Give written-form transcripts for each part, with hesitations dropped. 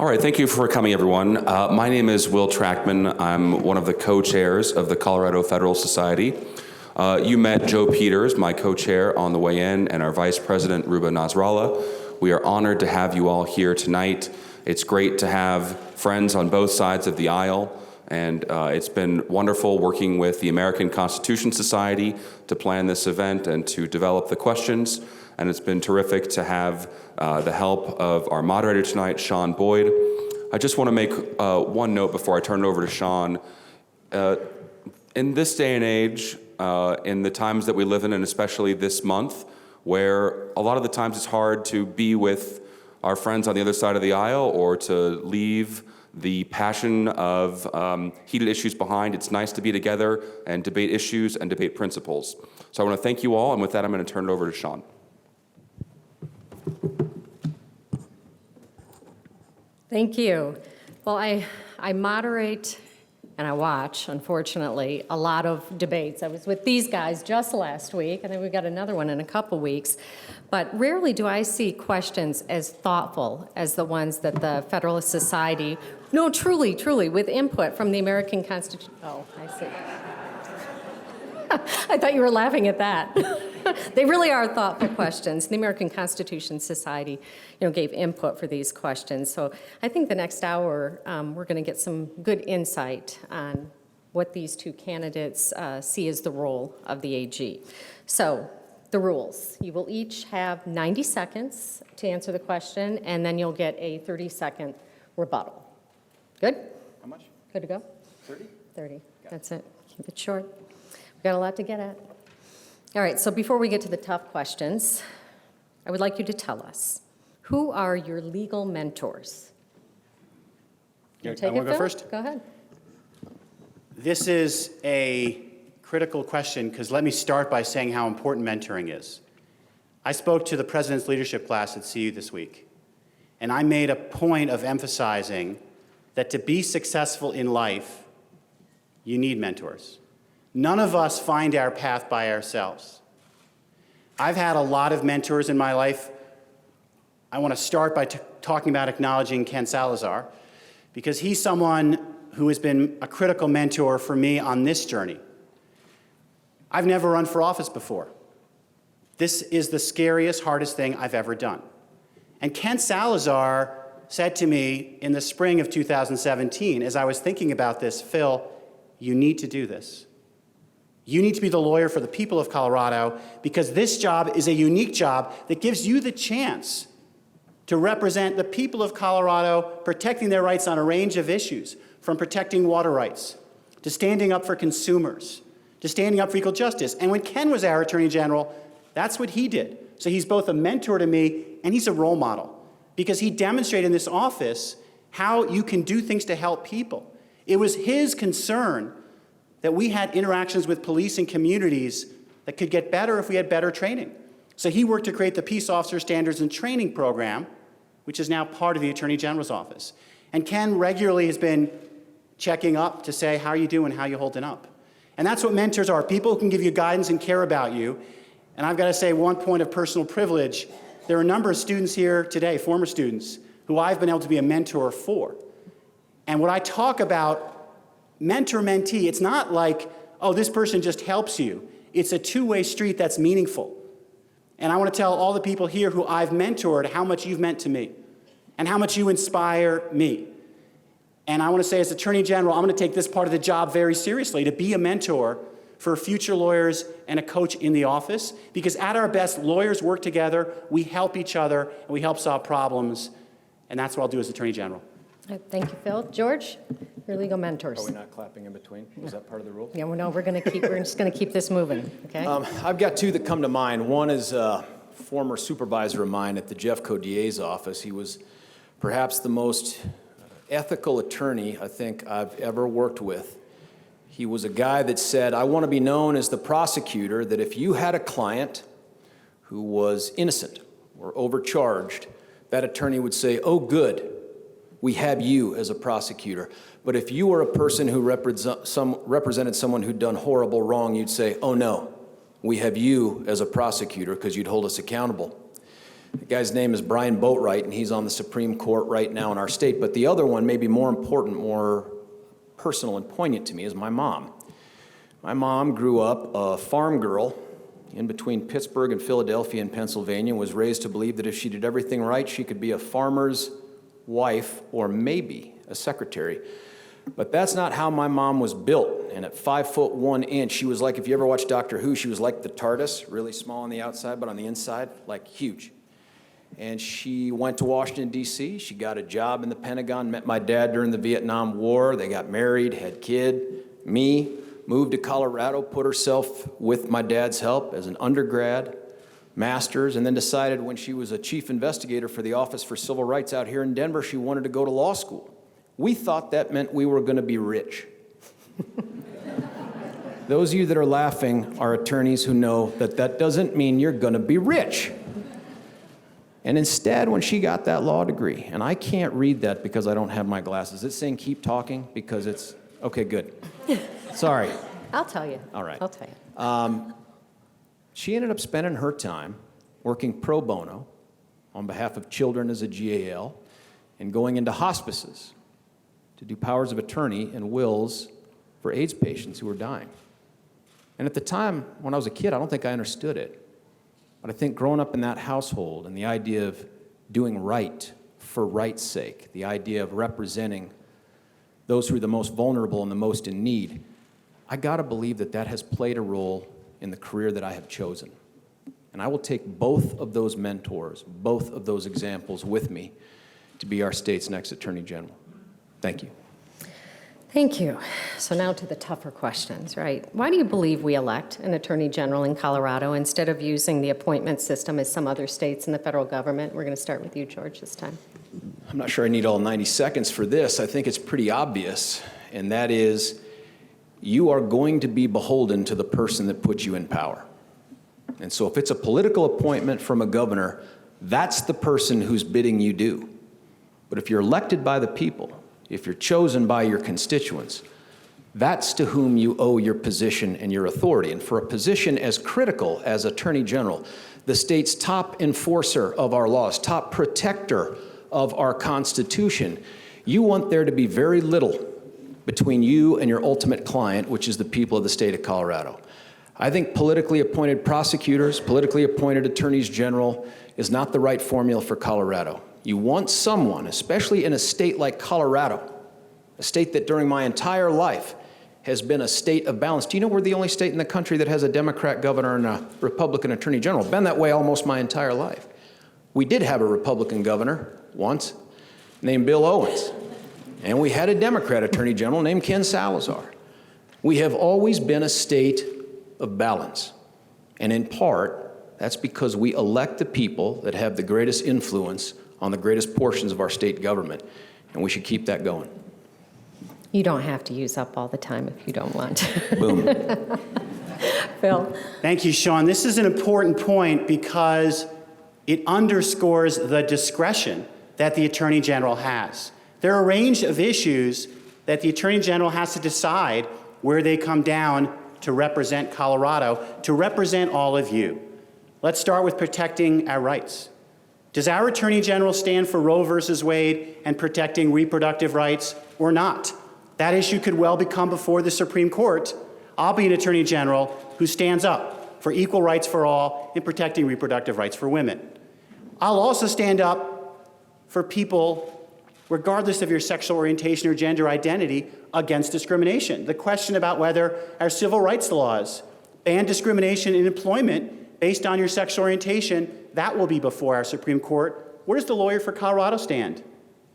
All right, thank you for coming, everyone. My name is Will Trackman. I'm one of the co-chairs of the Colorado Federalist Society. You met Joe Peters, my co-chair, on the way in, and our vice president, Ruba Nasrallah. We are honored to have you all here tonight. It's great to have friends on both sides of the aisle, and it's been wonderful working with the American Constitution Society to plan this event and to develop the questions. And it's been terrific to have the help of our moderator tonight, Shaun Boyd. I just want to make one note before I turn it over to Shaun. In this day and age, in the times that we live in, and especially this month, where a lot of the times it's hard to be with our friends on the other side of the aisle or to leave the passion of heated issues behind. It's nice to be together and debate issues and debate principles. So I want to thank you all, and with that, I'm going to turn it over to Shaun. Thank you. Well, I moderate and I watch, unfortunately, a lot of debates. I was with these guys just last week, and then we've got another one in a couple weeks. But rarely do I see questions as thoughtful as the ones that the Federalist Society, no, truly, with input from the American Constitution. Oh, I see. I thought you were laughing at that. They really are thoughtful questions. The American Constitution Society, gave input for these questions. So I think the next hour, we're going to get some good insight on what these two candidates see as the role of the AG. So the rules. You will each have 90 seconds to answer the question, and then you'll get a 30-second rebuttal. Good? How much? Good to go? 30? 30. That's it. Keep it short. We've got a lot to get at. All right, so before we get to the tough questions, I would like you to tell us, who are your legal mentors? I Take want it, to go Phil? first? Go ahead. This is a critical question because let me start by saying how important mentoring is. I spoke to the President's Leadership class at CU this week, and I made a point of emphasizing that to be successful in life, you need mentors. None of us find our path by ourselves. I've had a lot of mentors in my life. I want to start by talking about acknowledging Ken Salazar, because he's someone who has been a critical mentor for me on this journey. I've never run for office before. This is the scariest, hardest thing I've ever done. And Ken Salazar said to me in the spring of 2017, as I was thinking about this, Phil, you need to do this. You need to be the lawyer for the people of Colorado because this job is a unique job that gives you the chance to represent the people of Colorado, protecting their rights on a range of issues, from protecting water rights, to standing up for consumers, to standing up for equal justice. And when Ken was our Attorney General, that's what he did. So he's both a mentor to me and he's a role model because he demonstrated in this office how you can do things to help people. It was his concern that we had interactions with police and communities that could get better if we had better training. So he worked to create the Peace Officer Standards and Training Program, which is now part of the Attorney General's office. And Ken regularly has been checking up to say, how are you doing, how are you holding up? And that's what mentors are, people who can give you guidance and care about you. And I've got to say one point of personal privilege, there are a number of students here today, former students, who I've been able to be a mentor for. And what I talk about mentor-mentee, it's not like, oh, this person just helps you. It's a two-way street that's meaningful. And I want to tell all the people here who I've mentored how much you've meant to me and how much you inspire me. And I want to say as Attorney General, I'm going to take this part of the job very seriously, to be a mentor for future lawyers and a coach in the office, because at our best, lawyers work together, we help each other, and we help solve problems, and that's what I'll do as Attorney General. Thank you, Phil. George, your legal mentors. Are we not clapping in between? Is that part of the rule? Yeah, no, we're just going to keep this moving, okay? I've got two that come to mind. One is a former supervisor of mine at the Jeffco DA's office. He was perhaps the most ethical attorney I think I've ever worked with. He was a guy that said, I want to be known as the prosecutor that if you had a client who was innocent or overcharged, that attorney would say, oh, good, we have you as a prosecutor. But if you were a person who represented someone who'd done horrible wrong, you'd say, oh no, we have you as a prosecutor because you'd hold us accountable. The guy's name is Brian Boatwright, and he's on the Supreme Court right now in our state. But the other one, maybe more important, more personal and poignant to me, is my mom. My mom grew up a farm girl in between Pittsburgh and Philadelphia in Pennsylvania, and was raised to believe that if she did everything right, she could be a farmer's wife or maybe a secretary. But that's not how my mom was built. And at 5'1", she was like, if you ever watched Doctor Who, she was like the TARDIS, really small on the outside, but on the inside, like huge. And she went to Washington, D.C. She got a job in the Pentagon, met my dad during the Vietnam War. They got married, had kid. Me, moved to Colorado, put herself with my dad's help as an undergrad, master's, and then decided when she was a chief investigator for the Office for Civil Rights out here in Denver, she wanted to go to law school. We thought that meant we were going to be rich. Those of you that are laughing are attorneys who know that that doesn't mean you're going to be rich. And instead, when she got that law degree, and I can't read that because I don't have my glasses. It's saying keep talking because it's, okay, good. Sorry. I'll tell you. All right. I'll tell you. She ended up spending her time working pro bono on behalf of children as a GAL and going into hospices to do powers of attorney and wills for AIDS patients who were dying. And at the time, when I was a kid, I don't think I understood it. But I think growing up in that household and the idea of doing right for right's sake, the idea of representing those who are the most vulnerable and the most in need, I gotta believe that that has played a role in the career that I have chosen. And I will take both of those mentors, both of those examples with me to be our state's next Attorney General. Thank you. Thank you. So now to the tougher questions, right? Why do you believe we elect an Attorney General in Colorado instead of using the appointment system as some other states in the federal government? We're going to start with you, George, this time. I'm not sure I need all 90 seconds for this. I think it's pretty obvious, and that is you are going to be beholden to the person that puts you in power. And so if it's a political appointment from a governor, that's the person who's bidding you do. But if you're elected by the people, if you're chosen by your constituents, that's to whom you owe your position and your authority. And for a position as critical as Attorney General, the state's top enforcer of our laws, top protector of our Constitution, you want there to be very little between you and your ultimate client, which is the people of the state of Colorado. I think politically appointed prosecutors, politically appointed attorneys general is not the right formula for Colorado. You want someone, especially in a state like Colorado, a state that during my entire life has been a state of balance. Do you know we're the only state in the country that has a Democrat governor and a Republican attorney general? Been that way almost my entire life. We did have a Republican governor once named Bill Owens, and we had a Democrat attorney general named Ken Salazar. We have always been a state of balance, and in part, that's because we elect the people that have the greatest influence on the greatest portions of our state government, and we should keep that going. You don't have to use up all the time if you don't want. Boom. Phil? Thank you, Shaun. This is an important point because it underscores the discretion that the Attorney General has. There are a range of issues that the Attorney General has to decide where they come down to represent Colorado, to represent all of you. Let's start with protecting our rights. Does our Attorney General stand for Roe versus Wade and protecting reproductive rights or not? That issue could well become before the Supreme Court. I'll be an Attorney General who stands up for equal rights for all and protecting reproductive rights for women. I'll also stand up for people, regardless of your sexual orientation or gender identity, against discrimination. The question about whether our civil rights laws ban discrimination in employment based on your sexual orientation, that will be before our Supreme Court. Where does the lawyer for Colorado stand?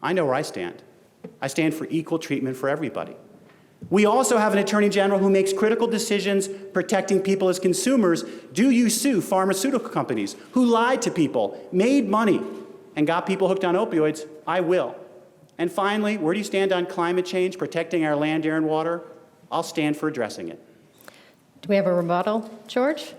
I know where I stand. I stand for equal treatment for everybody. We also have an Attorney General who makes critical decisions protecting people as consumers. Do you sue pharmaceutical companies who lied to people, made money, and got people hooked on opioids? I will. And finally, where do you stand on climate change, protecting our land, air, and water? I'll stand for addressing it. Do we have a rebuttal, George?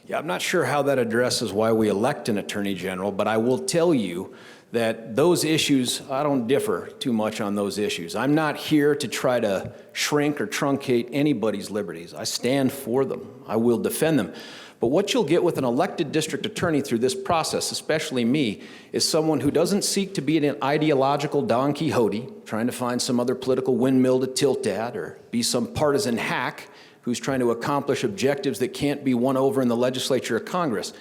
Yeah, I'm not sure how that addresses why we elect an Attorney General, but I will tell you that those issues, I don't differ too much on those issues. I'm not here to try to shrink or truncate anybody's liberties. I stand for them. I will defend them. But what you'll get with an elected district attorney through this process, especially me, is someone who doesn't seek to be an ideological Don Quixote, trying to find some other political windmill to tilt at, or be some partisan hack who's trying to accomplish objectives that can't be won over in the legislature or Congress.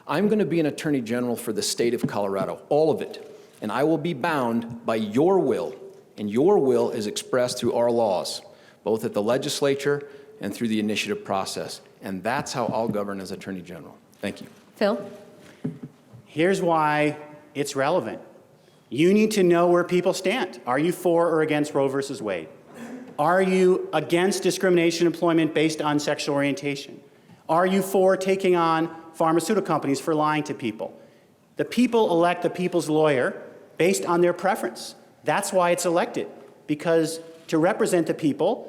I'm going to be an attorney general for the state of Colorado, all of it, and I will be bound by your will, and your will is expressed through our laws, both at the legislature and through the initiative process, and that's how I'll govern as attorney general. Thank you. Phil? Here's why it's relevant. You need to know where people stand. Are you for or against Roe versus Wade? Are you against discrimination in employment based on sexual orientation? Are you for taking on pharmaceutical companies for lying to people? The people elect the people's lawyer based on their preference. That's why it's elected, because to represent the people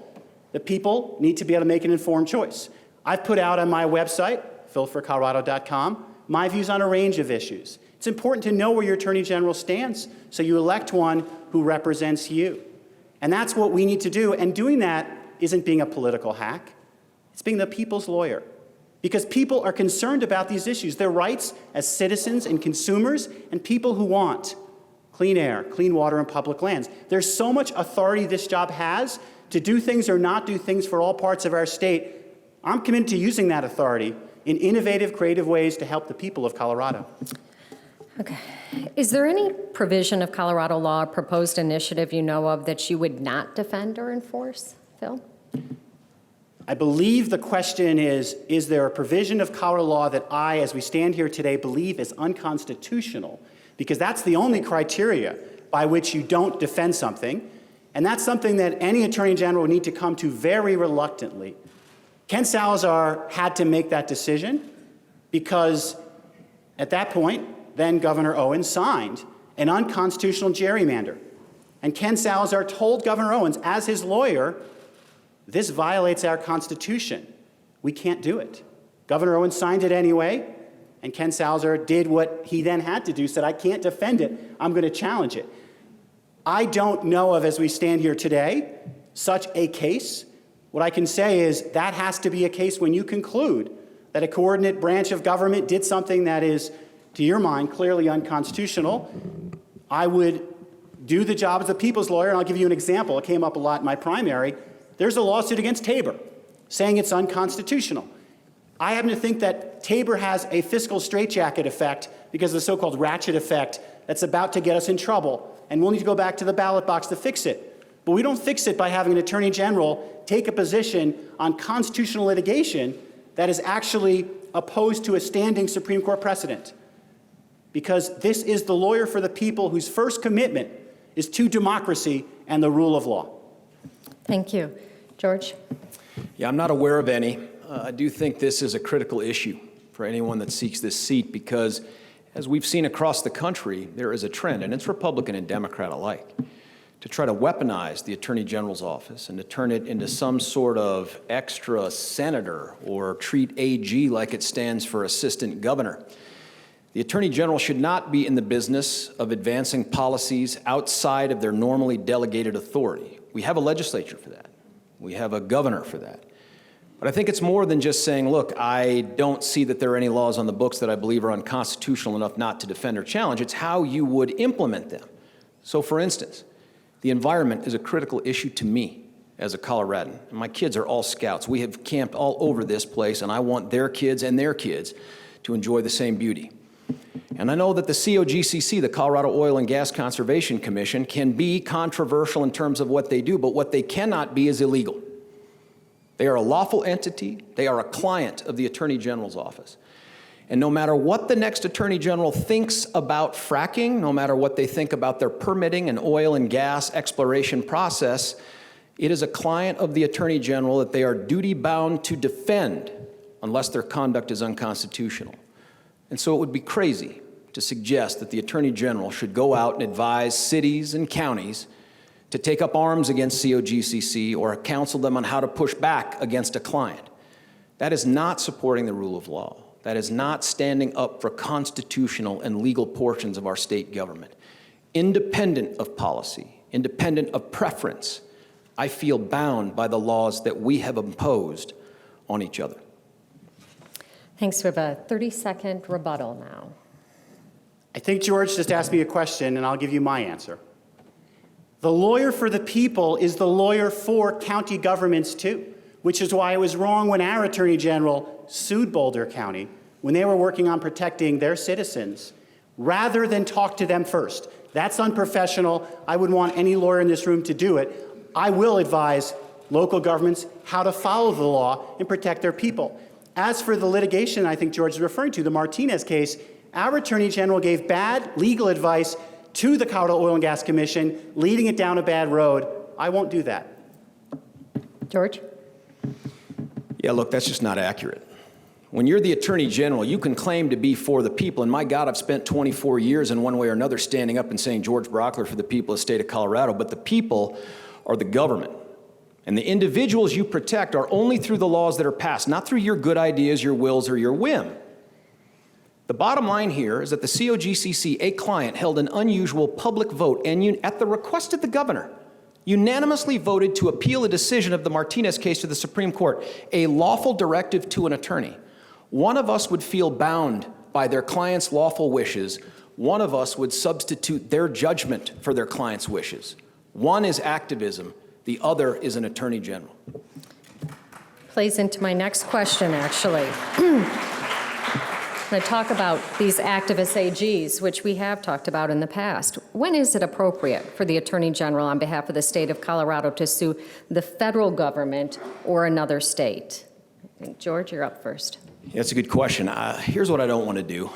need to be able to make an informed choice. I've put out on my website, philforcolorado.com, my views on a range of issues. It's important to know where your Attorney General stands, so you elect one who represents you. And that's what we need to do, and doing that isn't being a political hack. It's being the people's lawyer. Because people are concerned about these issues, their rights as citizens and consumers, and people who want clean air, clean water, and public lands. There's so much authority this job has to do things or not do things for all parts of our state. I'm committed to using that authority in innovative, creative ways to help the people of Colorado. Okay. Is there any provision of Colorado law, or proposed initiative you know of, that you would not defend or enforce, Phil? I believe the question is there a provision of Colorado law that I, as we stand here today, believe is unconstitutional? Because that's the only criteria by which you don't defend something, and that's something that any Attorney General would need to come to very reluctantly. Ken Salazar had to make that decision because at that point, then Governor Owens signed an unconstitutional gerrymander. And Ken Salazar told Governor Owens, as his lawyer, this violates our Constitution. We can't do it. Governor Owens signed it anyway, and Ken Salazar did what he then had to do, said, I can't defend it, I'm going to challenge it. I don't know of, as we stand here today, such a case. What I can say is that has to be a case when you conclude that a coordinate branch of government did something that is, to your mind, clearly unconstitutional. I would do the job as a people's lawyer, and I'll give you an example. It came up a lot in my primary. There's a lawsuit against Tabor saying it's unconstitutional. I happen to think that Tabor has a fiscal straitjacket effect because of the so-called ratchet effect that's about to get us in trouble, and we'll need to go back to the ballot box to fix it. But we don't fix it by having an attorney general take a position on constitutional litigation that is actually opposed to a standing Supreme Court precedent. Because this is the lawyer for the people whose first commitment is to democracy and the rule of law. Thank you. George? Yeah, I'm not aware of any. I do think this is a critical issue for anyone that seeks this seat because, as we've seen across the country, there is a trend, and it's Republican and Democrat alike, to try to weaponize the Attorney General's office and to turn it into some sort of extra senator or treat AG like it stands for Assistant Governor. The Attorney General should not be in the business of advancing policies outside of their normally delegated authority. We have a legislature for that. We have a governor for that. But I think it's more than just saying, look, I don't see that there are any laws on the books that I believe are unconstitutional enough not to defend or challenge. It's how you would implement them. So, for instance, the environment is a critical issue to me as a Coloradan. And my kids are all Scouts. We have camped all over this place, and I want their kids and their kids to enjoy the same beauty. And I know that the COGCC, the Colorado Oil and Gas Conservation Commission, can be controversial in terms of what they do, but what they cannot be is illegal. They are a lawful entity. They are a client of the Attorney General's office. And no matter what the next Attorney General thinks about fracking, no matter what they think about their permitting and oil and gas exploration process, it is a client of the Attorney General that they are duty-bound to defend unless their conduct is unconstitutional. And so it would be crazy to suggest that the Attorney General should go out and advise cities and counties to take up arms against COGCC or counsel them on how to push back against a client. That is not supporting the rule of law. That is not standing up for constitutional and legal portions of our state government. Independent of policy, independent of preference, I feel bound by the laws that we have imposed on each other. Thanks. We have a 30-second rebuttal now. I think George just asked me a question, and I'll give you my answer. The lawyer for the people is the lawyer for county governments too, which is why it was wrong when our Attorney General sued Boulder County when they were working on protecting their citizens, rather than talk to them first. That's unprofessional. I wouldn't want any lawyer in this room to do it. I will advise local governments how to follow the law and protect their people. As for the litigation I think George is referring to, the Martinez case, our Attorney General gave bad legal advice to the Colorado Oil and Gas Commission, leading it down a bad road. I won't do that. George? Yeah, look, that's just not accurate. When you're the Attorney General, you can claim to be for the people, and my God, I've spent 24 years in one way or another standing up and saying George Brauchler for the people of the state of Colorado, but the people are the government. And the individuals you protect are only through the laws that are passed, not through your good ideas, your wills, or your whim. The bottom line here is that the COGCC, a client, held an unusual public vote and at the request of the governor, unanimously voted to appeal a decision of the Martinez case to the Supreme Court, a lawful directive to an attorney. One of us would feel bound by their client's lawful wishes. One of us would substitute their judgment for their client's wishes. One is activism. The other is an attorney general. Plays into my next question, actually. I'm going to talk about these activist AGs, which we have talked about in the past. When is it appropriate for the Attorney General on behalf of the state of Colorado to sue the federal government or another state? I think, George, you're up first. Yeah, that's a good question. Here's what I don't want to do.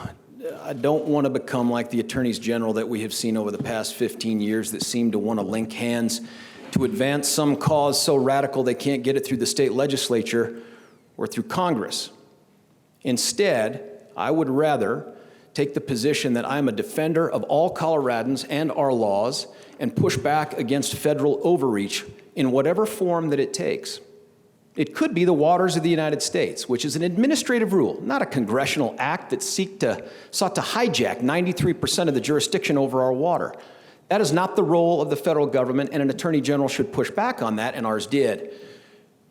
I don't want to become like the attorneys general that we have seen over the past 15 years that seem to want to link hands to advance some cause so radical they can't get it through the state legislature or through Congress. Instead, I would rather take the position that I'm a defender of all Coloradans and our laws and push back against federal overreach in whatever form that it takes. It could be the waters of the United States, which is an administrative rule, not a congressional act that sought to hijack 93% of the jurisdiction over our water. That is not the role of the federal government, and an attorney general should push back on that, and ours did.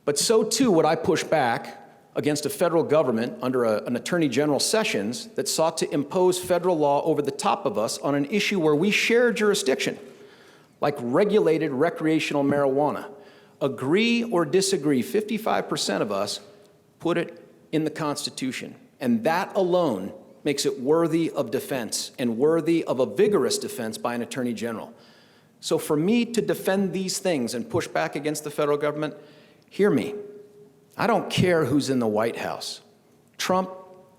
But so too would I push back against a federal government under an Attorney General Sessions that sought to impose federal law over the top of us on an issue where we share jurisdiction, like regulated recreational marijuana. Agree or disagree, 55% of us put it in the Constitution, and that alone makes it worthy of defense and worthy of a vigorous defense by an Attorney General. So for me to defend these things and push back against the federal government, hear me. I don't care who's in the White House, Trump,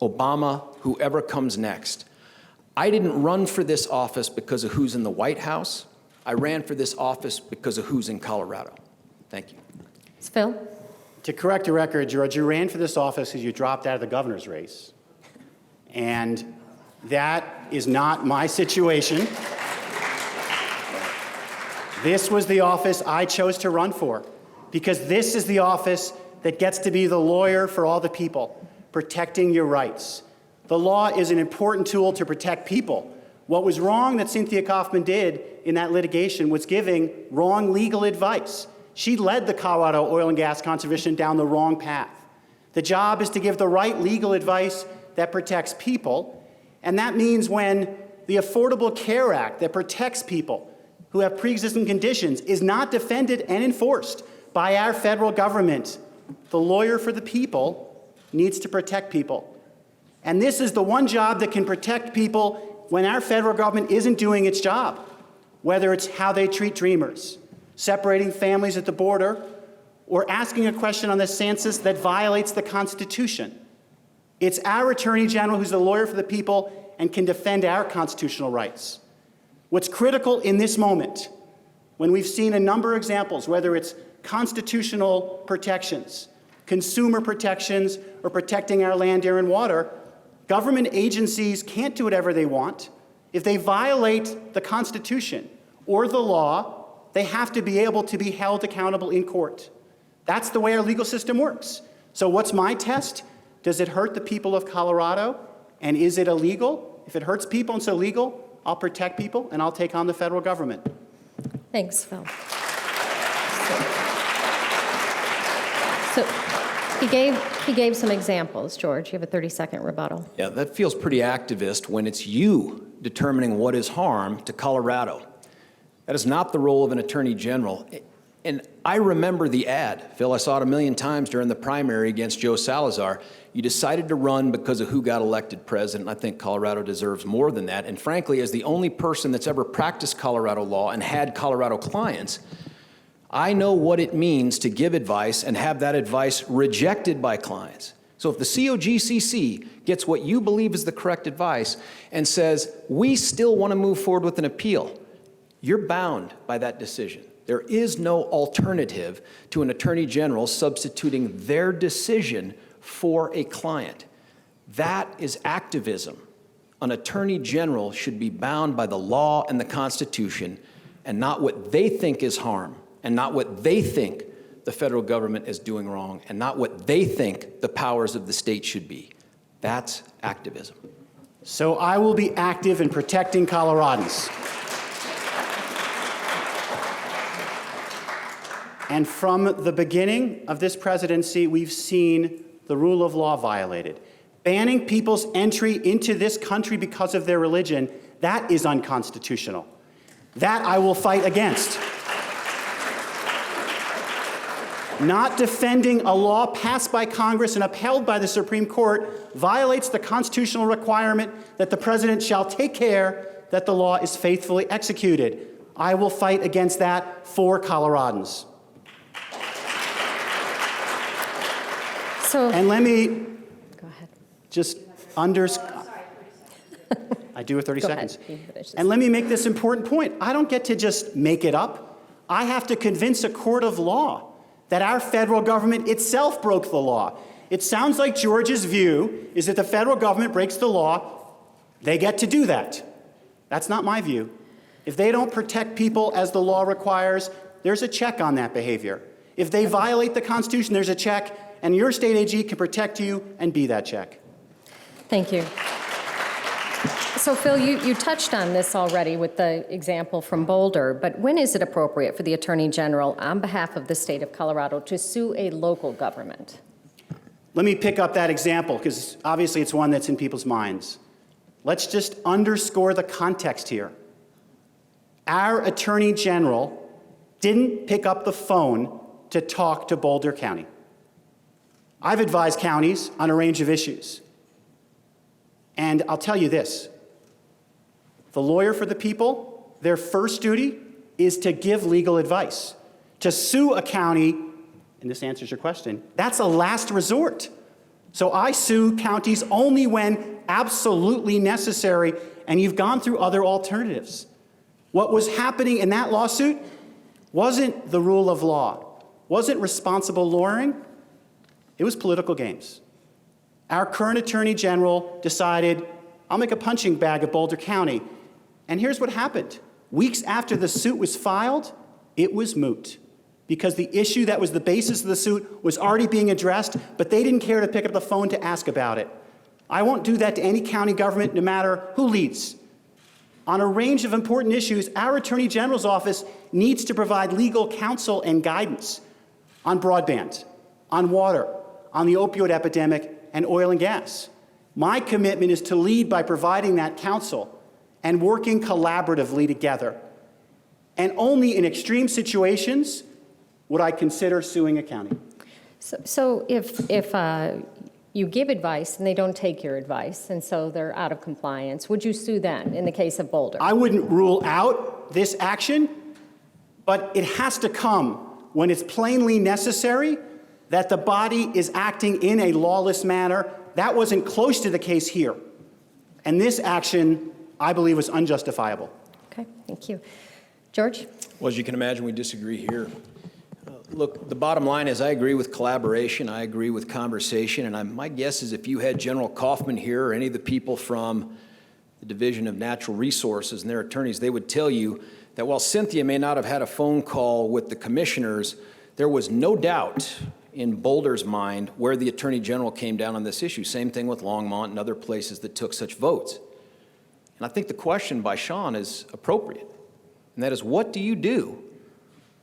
Obama, whoever comes next. I didn't run for this office because of who's in the White House. I ran for this office because of who's in Colorado. Thank you. Phil? To correct the record, George, you ran for this office because you dropped out of the governor's race. And that is not my situation. This was the office I chose to run for because this is the office that gets to be the lawyer for all the people, protecting your rights. The law is an important tool to protect people. What was wrong that Cynthia Kaufman did in that litigation was giving wrong legal advice. She led the Colorado Oil and Gas Conservation down the wrong path. The job is to give the right legal advice that protects people, and that means when the Affordable Care Act that protects people who have pre-existing conditions is not defended and enforced by our federal government, the lawyer for the people needs to protect people. And this is the one job that can protect people when our federal government isn't doing its job, whether it's how they treat dreamers, separating families at the border, or asking a question on the census that violates the Constitution. It's our Attorney General who's the lawyer for the people and can defend our constitutional rights. What's critical in this moment, when we've seen a number of examples, whether it's constitutional protections, consumer protections, or protecting our land, air, and water, government agencies can't do whatever they want. If they violate the Constitution or the law, they have to be able to be held accountable in court. That's the way our legal system works. So what's my test? Does it hurt the people of Colorado? And is it illegal? If it hurts people and it's illegal, I'll protect people and I'll take on the federal government. Thanks, Phil. So he gave some examples. George, you have a 30-second rebuttal. Yeah, that feels pretty activist when it's you determining what is harm to Colorado. That is not the role of an attorney general. And I remember the ad, Phil, I saw it a million times during the primary against Joe Salazar. You decided to run because of who got elected president. I think Colorado deserves more than that. And frankly, as the only person that's ever practiced Colorado law and had Colorado clients, I know what it means to give advice and have that advice rejected by clients. So if the COGCC gets what you believe is the correct advice and says, we still want to move forward with an appeal, you're bound by that decision. There is no alternative to an attorney general substituting their decision for a client. That is activism. An attorney general should be bound by the law and the Constitution and not what they think is harm, and not what they think the federal government is doing wrong, and not what they think the powers of the state should be. That's activism. So I will be active in protecting Coloradans. And from the beginning of this presidency, we've seen the rule of law violated. Banning people's entry into this country because of their religion, that is unconstitutional. That I will fight against. Not defending a law passed by Congress and upheld by the Supreme Court violates the constitutional requirement that the president shall take care that the law is faithfully executed. I will fight against that for Coloradans. And let me Go ahead. just underscore. I do have 30 Go seconds. ahead. You finish this. And let me make this important point. I don't get to just make it up. I have to convince a court of law that our federal government itself broke the law. It sounds like George's view is that the federal government breaks the law, they get to do that. That's not my view. If they don't protect people as the law requires, there's a check on that behavior. If they violate the Constitution, there's a check, and your state AG can protect you and be that check. Thank you. So, Phil, you touched on this already with the example from Boulder, but when is it appropriate for the Attorney General, on behalf of the state of Colorado, to sue a local government? Let me pick up that example, because obviously it's one that's in people's minds. Let's just underscore the context here. Our Attorney General didn't pick up the phone to talk to Boulder County. I've advised counties on a range of issues. And I'll tell you this. The lawyer for the people, their first duty is to give legal advice. To sue a county, and this answers your question, that's a last resort. So I sue counties only when absolutely necessary, and you've gone through other alternatives. What was happening in that lawsuit wasn't the rule of law, wasn't responsible lawyering, it was political games. Our current Attorney General decided, I'll make a punching bag of Boulder County. And here's what happened. Weeks after the suit was filed, it was moot, because the issue that was the basis of the suit was already being addressed, but they didn't care to pick up the phone to ask about it. I won't do that to any county government, no matter who leads. On a range of important issues, our Attorney General's office needs to provide legal counsel and guidance on broadband, on water, on the opioid epidemic, and oil and gas. My commitment is to lead by providing that counsel and working collaboratively together. And only in extreme situations would I consider suing a county. So if you give advice and they don't take your advice, and so they're out of compliance, would you sue them in the case of Boulder? I wouldn't rule out this action, but it has to come when it's plainly necessary that the body is acting in a lawless manner. That wasn't close to the case here. And this action, I believe, was unjustifiable. Okay, thank you. George? Well, as you can imagine, we disagree here. Look, the bottom line is I agree with collaboration, I agree with conversation, and my guess is if you had General Kaufman here or any of the people from the Division of Natural Resources and their attorneys, they would tell you that while Cynthia may not have had a phone call with the commissioners, there was no doubt in Boulder's mind where the Attorney General came down on this issue. Same thing with Longmont and other places that took such votes. And I think the question by Shaun is appropriate. And that is, what do you do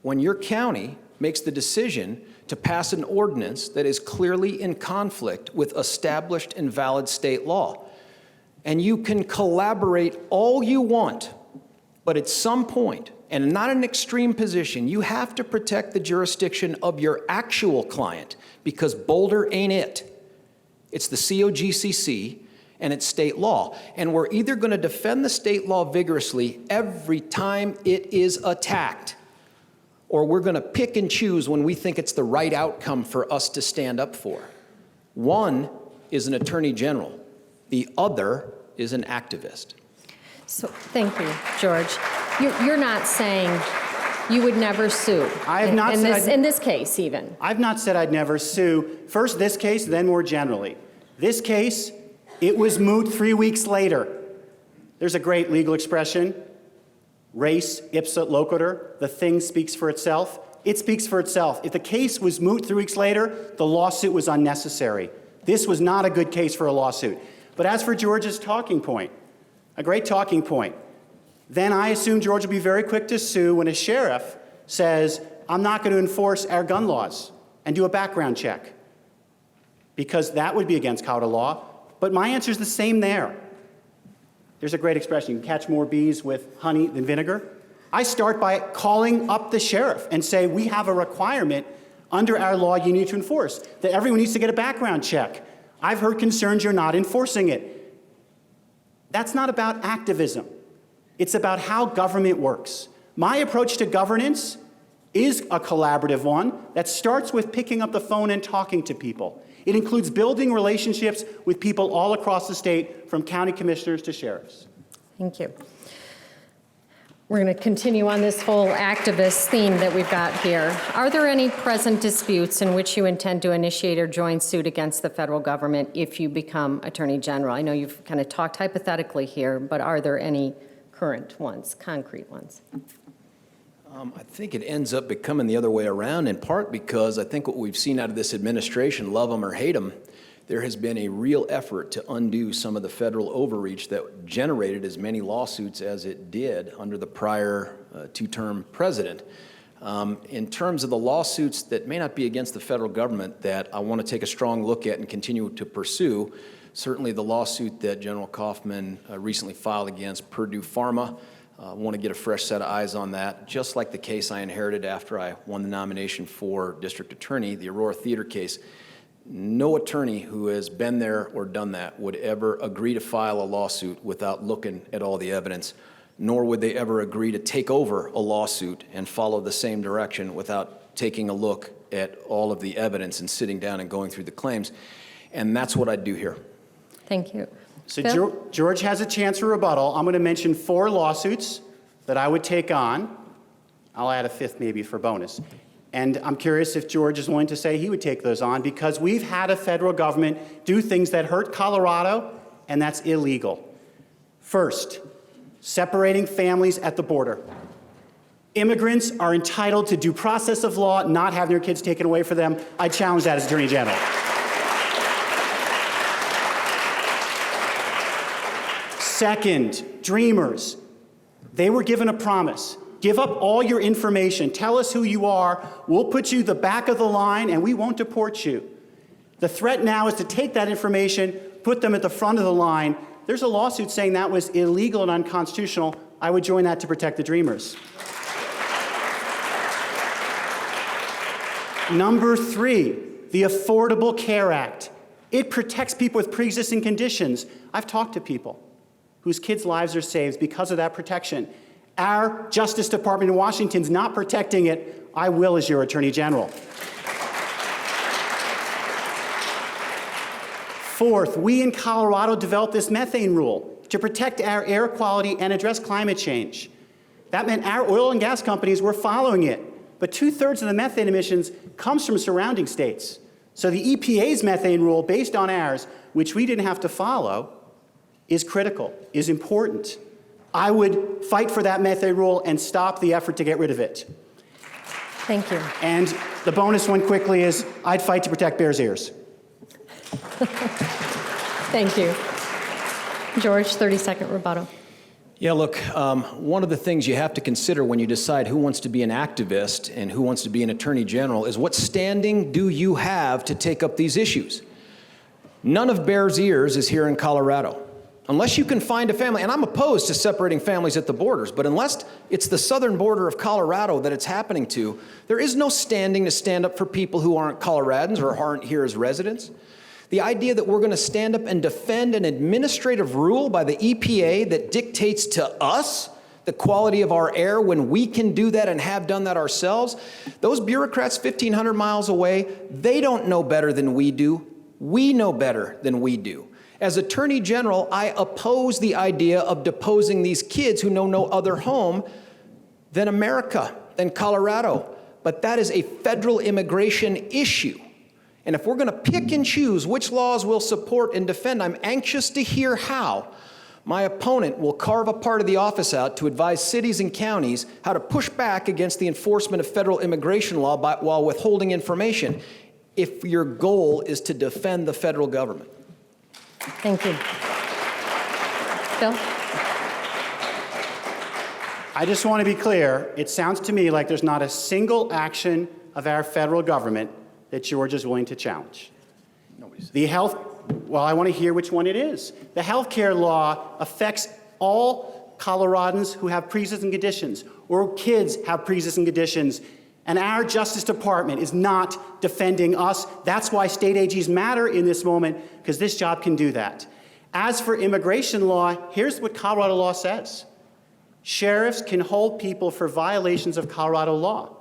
when your county makes the decision to pass an ordinance that is clearly in conflict with established and valid state law? And you can collaborate all you want, but at some point, and not an extreme position, you have to protect the jurisdiction of your actual client, because Boulder ain't it. It's the COGCC and it's state law. And we're either going to defend the state law vigorously every time it is attacked, or we're going to pick and choose when we think it's the right outcome for us to stand up for. One is an attorney general. The other is an activist. So, thank you, George. You're not saying you would never sue. I have not said in this case, even. I've not said I'd never sue. First this case, then more generally. This case, it was moot 3 weeks later. There's a great legal expression, res ipsa loquitur, the thing speaks for itself. It speaks for itself. If the case was moot 3 weeks later, the lawsuit was unnecessary. This was not a good case for a lawsuit. But as for George's talking point, a great talking point, then I assume George will be very quick to sue when a sheriff says, I'm not going to enforce our gun laws and do a background check, because that would be against Colorado law. But my answer is the same there. There's a great expression, you can catch more bees with honey than vinegar. I start by calling up the sheriff and say, we have a requirement under our law you need to enforce, that everyone needs to get a background check. I've heard concerns you're not enforcing it. That's not about activism. It's about how government works. My approach to governance is a collaborative one that starts with picking up the phone and talking to people. It includes building relationships with people all across the state, from county commissioners to sheriffs. Thank you. We're going to continue on this whole activist theme that we've got here. Are there any present disputes in which you intend to initiate or join suit against the federal government if you become Attorney General? I know you've kind of talked hypothetically here, but are there any current ones, concrete ones? I think it ends up becoming the other way around, in part because I think what we've seen out of this administration, love them or hate them, there has been a real effort to undo some of the federal overreach that generated as many lawsuits as it did under the prior two-term president. In terms of the lawsuits that may not be against the federal government that I want to take a strong look at and continue to pursue, certainly the lawsuit that General Kaufman recently filed against Purdue Pharma. I want to get a fresh set of eyes on that, just like the case I inherited after I won the nomination for district attorney, the Aurora Theater case. No attorney who has been there or done that would ever agree to file a lawsuit without looking at all the evidence, nor would they ever agree to take over a lawsuit and follow the same direction without taking a look at all of the evidence and sitting down and going through the claims. And that's what I'd do here. Thank you. So George has a chance for rebuttal. I'm going to mention 4 lawsuits that I would take on. I'll add a 5th maybe for bonus. And I'm curious if George is willing to say he would take those on, because we've had a federal government do things that hurt Colorado, and that's illegal. First, separating families at the border. Immigrants are entitled to due process of law, not having their kids taken away from them. I challenge that as Attorney General. Second, Dreamers. They were given a promise. Give up all your information. Tell us who you are. We'll put you the back of the line, and we won't deport you. The threat now is to take that information, put them at the front of the line. There's a lawsuit saying that was illegal and unconstitutional. I would join that to protect the Dreamers. Number 3, the Affordable Care Act. It protects people with pre-existing conditions. I've talked to people whose kids' lives are saved because of that protection. Our Justice Department in Washington is not protecting it. I will as your Attorney General. Fourth, we in Colorado developed this methane rule to protect our air quality and address climate change. That meant our oil and gas companies were following it. But 2/3 of the methane emissions comes from surrounding states. So the EPA's methane rule, based on ours, which we didn't have to follow, is critical, is important. I would fight for that methane rule and stop the effort to get rid of it. Thank you. And the bonus one quickly is, I'd fight to protect bears' ears. Thank you. George, 30-second rebuttal. Yeah, look, one of the things you have to consider when you decide who wants to be an activist and who wants to be an attorney general is what standing do you have to take up these issues? None of bears' ears is here in Colorado. Unless you can find a family, and I'm opposed to separating families at the borders, but unless it's the southern border of Colorado that it's happening to, there is no standing to stand up for people who aren't Coloradans or aren't here as residents. The idea that we're going to stand up and defend an administrative rule by the EPA that dictates to us the quality of our air when we can do that and have done that ourselves, those bureaucrats 1,500 miles away, they don't know better than we do. We know better than we do. As Attorney General, I oppose the idea of deposing these kids who know no other home than America, than Colorado. But that is a federal immigration issue. And if we're going to pick and choose which laws we'll support and defend, I'm anxious to hear how my opponent will carve a part of the office out to advise cities and counties how to push back against the enforcement of federal immigration law while withholding information, if your goal is to defend the federal government. Thank you. Phil? I just want to be clear. It sounds to me like there's not a single action of our federal government that George is willing to challenge. Well, I want to hear which one it is. The health care law affects all Coloradans who have pre-existing conditions or kids have pre-existing conditions, and our Justice Department is not defending us. That's why state AGs matter in this moment, because this job can do that. As for immigration law, here's what Colorado law says. Sheriffs can hold people for violations of Colorado law.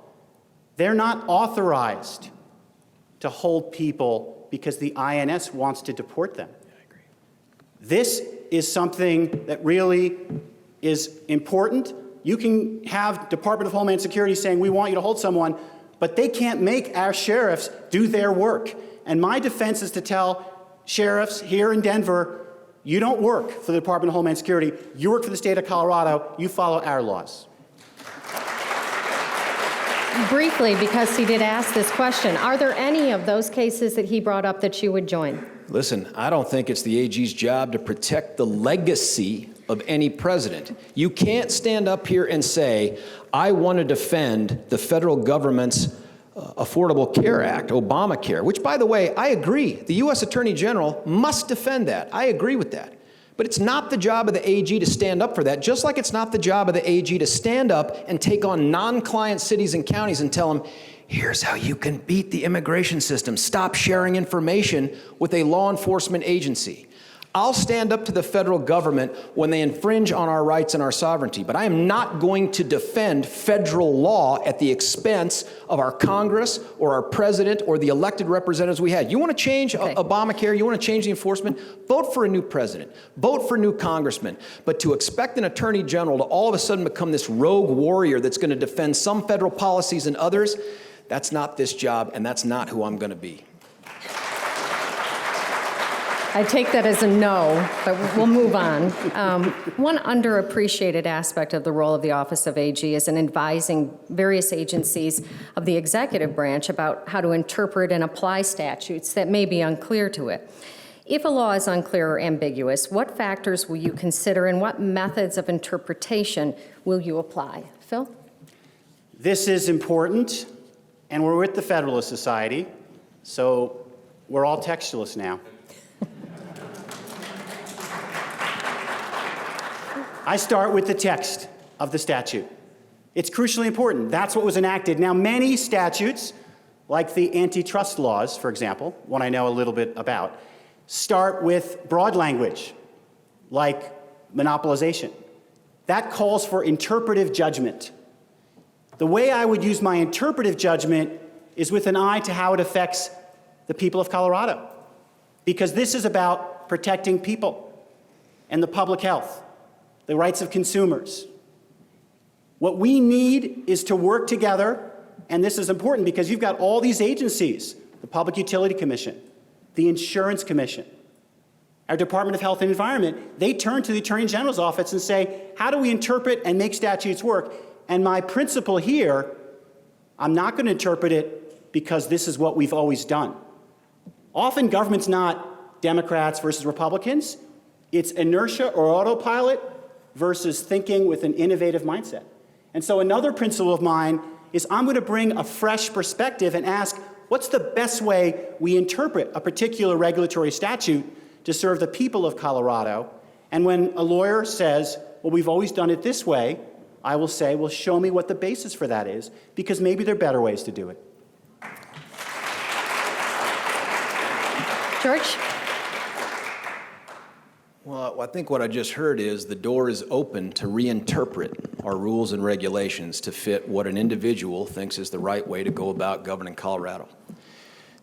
They're not authorized to hold people because the INS wants to deport them. I agree. This is something that really is important. You can have Department of Homeland Security saying, we want you to hold someone, but they can't make our sheriffs do their work. And my defense is to tell sheriffs here in Denver, you don't work for the Department of Homeland Security, you work for the state of Colorado, you follow our laws. Briefly, because he did ask this question, are there any of those cases that he brought up that you would join? Listen, I don't think it's the AG's job to protect the legacy of any president. You can't stand up here and say, I want to defend the federal government's Affordable Care Act, Obamacare, which, by the way, I agree. The U.S. Attorney General must defend that. I agree with that. But it's not the job of the AG to stand up for that, just like it's not the job of the AG to stand up and take on non-client cities and counties and tell them, here's how you can beat the immigration system. Stop sharing information with a law enforcement agency. I'll stand up to the federal government when they infringe on our rights and our sovereignty, but I am not going to defend federal law at the expense of our Congress or our president or the elected representatives we had. You want to change Obamacare, you want to change the enforcement, vote for a new president, vote for new congressmen. But to expect an attorney general to all of a sudden become this rogue warrior that's going to defend some federal policies and others, that's not this job, and that's not who I'm going to be. I take that as a no, but we'll move on. One underappreciated aspect of the role of the Office of AG is in advising various agencies of the executive branch about how to interpret and apply statutes that may be unclear to it. If a law is unclear or ambiguous, what factors will you consider and what methods of interpretation will you apply? Phil? This is important, and we're with the Federalist Society, so we're all textualists now. I start with the text of the statute. It's crucially important. That's what was enacted. Now, many statutes, like the antitrust laws, for example, one I know a little bit about, start with broad language, like monopolization. That calls for interpretive judgment. The way I would use my interpretive judgment is with an eye to how it affects the people of Colorado, because this is about protecting people and the public health, the rights of consumers. What we need is to work together, and this is important because you've got all these agencies, the Public Utility Commission, the Insurance Commission, our Department of Health and Environment. They turn to the Attorney General's office and say, how do we interpret and make statutes work? And my principle here I'm not going to interpret it because this is what we've always done. Often government's not Democrats versus Republicans. It's inertia or autopilot versus thinking with an innovative mindset. And so another principle of mine is I'm going to bring a fresh perspective and ask, what's the best way we interpret a particular regulatory statute to serve the people of Colorado? And when a lawyer says, well, we've always done it this way, I will say, well, show me what the basis for that is, because maybe there are better ways to do it. George? Well, I think what I just heard is the door is open to reinterpret our rules and regulations to fit what an individual thinks is the right way to go about governing Colorado.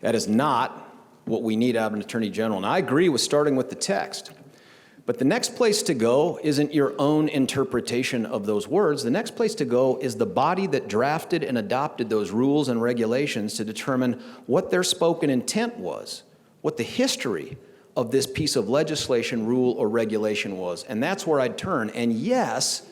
That is not what we need out of an attorney general. And I agree with starting with the text. But the next place to go isn't your own interpretation of those words. The next place to go is the body that drafted and adopted those rules and regulations to determine what their spoken intent was, what the history of this piece of legislation, rule, or regulation was. And that's where I'd turn. And yes,